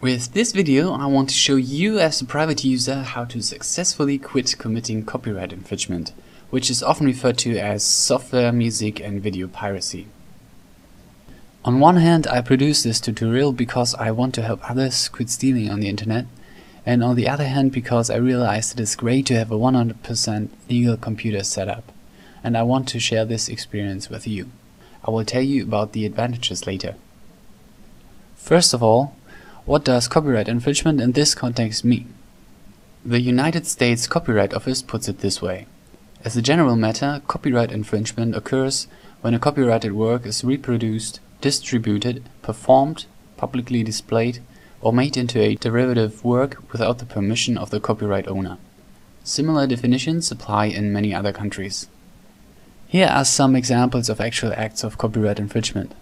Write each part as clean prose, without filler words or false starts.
With this video, I want to show you as a private user how to successfully quit committing copyright infringement, which is often referred to as software, music and video piracy. On one hand, I produce this tutorial because I want to help others quit stealing on the internet, and on the other hand because I realized it is great to have a 100% legal computer setup, and I want to share this experience with you. I will tell you about the advantages later. First of all, what does copyright infringement in this context mean? The United States Copyright Office puts it this way. As a general matter, copyright infringement occurs when a copyrighted work is reproduced, distributed, performed, publicly displayed, or made into a derivative work without the permission of the copyright owner. Similar definitions apply in many other countries. Here are some examples of actual acts of copyright infringement.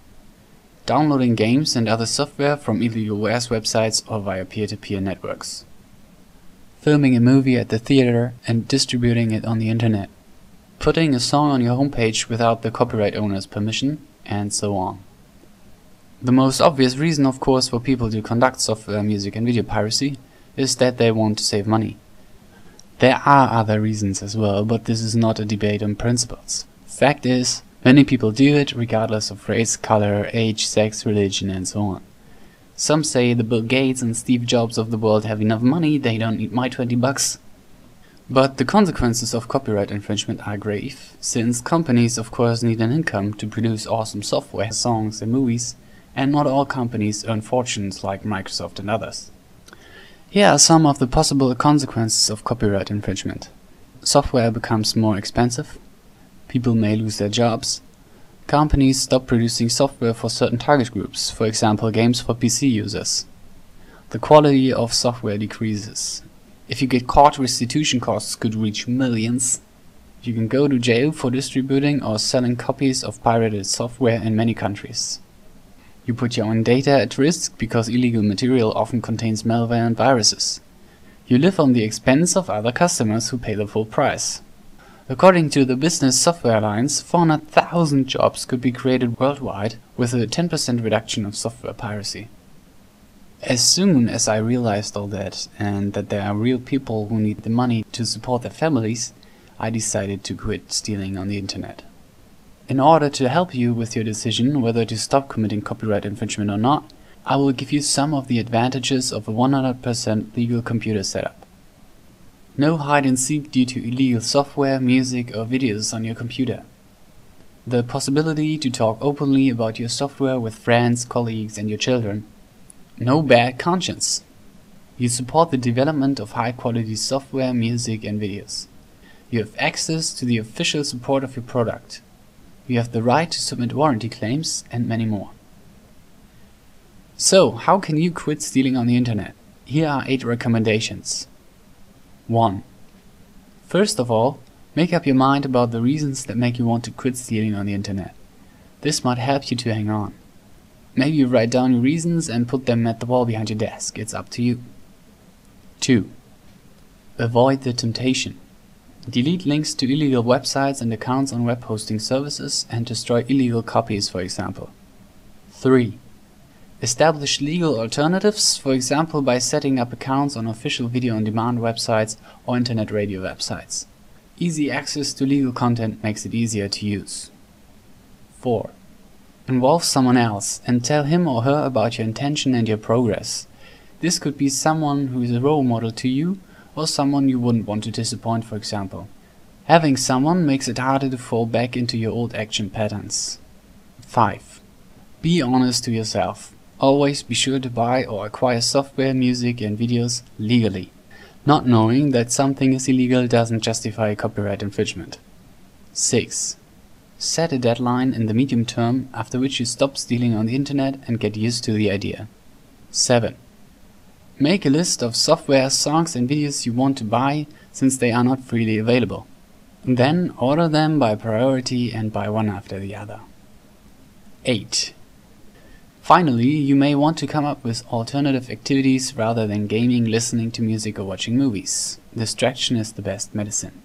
Downloading games and other software from illegal wares websites or via peer-to-peer networks. Filming a movie at the theater and distributing it on the internet. Putting a song on your homepage without the copyright owner's permission, and so on. The most obvious reason, of course, for people to conduct software, music and video piracy is that they want to save money. There are other reasons as well, but this is not a debate on principles. Fact is, many people do it regardless of race, color, age, sex, religion and so on. Some say the Bill Gates and Steve Jobs of the world have enough money, they don't need my 20 bucks. But the consequences of copyright infringement are grave, since companies of course need an income to produce awesome software, songs and movies, and not all companies earn fortunes like Microsoft and others. Here are some of the possible consequences of copyright infringement. Software becomes more expensive. People may lose their jobs. Companies stop producing software for certain target groups, for example games for PC users. The quality of software decreases. If you get caught, restitution costs could reach millions. You can go to jail for distributing or selling copies of pirated software in many countries. You put your own data at risk because illegal material often contains malware and viruses. You live on the expense of other customers who pay the full price. According to the Business Software Alliance, 400,000 jobs could be created worldwide with a 10% reduction of software piracy. As soon as I realized all that, and that there are real people who need the money to support their families, I decided to quit stealing on the internet. In order to help you with your decision whether to stop committing copyright infringement or not, I will give you some of the advantages of a 100% legal computer setup. No hide and seek due to illegal software, music or videos on your computer. The possibility to talk openly about your software with friends, colleagues and your children. No bad conscience. You support the development of high quality software, music and videos. You have access to the official support of your product. You have the right to submit warranty claims and many more. So, how can you quit stealing on the internet? Here are 8 recommendations. 1. First of all, make up your mind about the reasons that make you want to quit stealing on the internet. This might help you to hang on. Maybe you write down your reasons and put them at the wall behind your desk. It's up to you. 2. Avoid the temptation. Delete links to illegal websites and accounts on web hosting services and destroy illegal copies, for example. 3. Establish legal alternatives, for example by setting up accounts on official video-on-demand websites or internet radio websites. Easy access to legal content makes it easier to use. 4. Involve someone else and tell him or her about your intention and your progress. This could be someone who is a role model to you or someone you wouldn't want to disappoint, for example. Having someone makes it harder to fall back into your old action patterns. 5. Be honest to yourself. Always be sure to buy or acquire software, music and videos legally. Not knowing that something is illegal doesn't justify copyright infringement. 6. Set a deadline in the medium term after which you stop stealing on the internet and get used to the idea. 7. Make a list of software, songs and videos you want to buy since they are not freely available. Then order them by priority and buy one after the other. 8. Finally, you may want to come up with alternative activities rather than gaming, listening to music or watching movies. Distraction is the best medicine.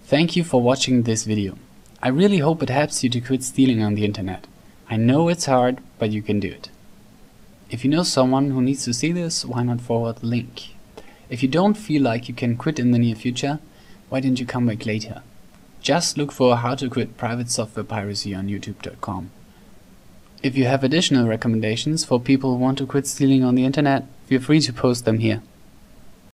Thank you for watching this video. I really hope it helps you to quit stealing on the internet. I know it's hard, but you can do it. If you know someone who needs to see this, why not forward the link? If you don't feel like you can quit in the near future, why didn't you come back later? Just look for how to quit private software piracy on youtube.com. If you have additional recommendations for people who want to quit stealing on the internet, feel free to post them here.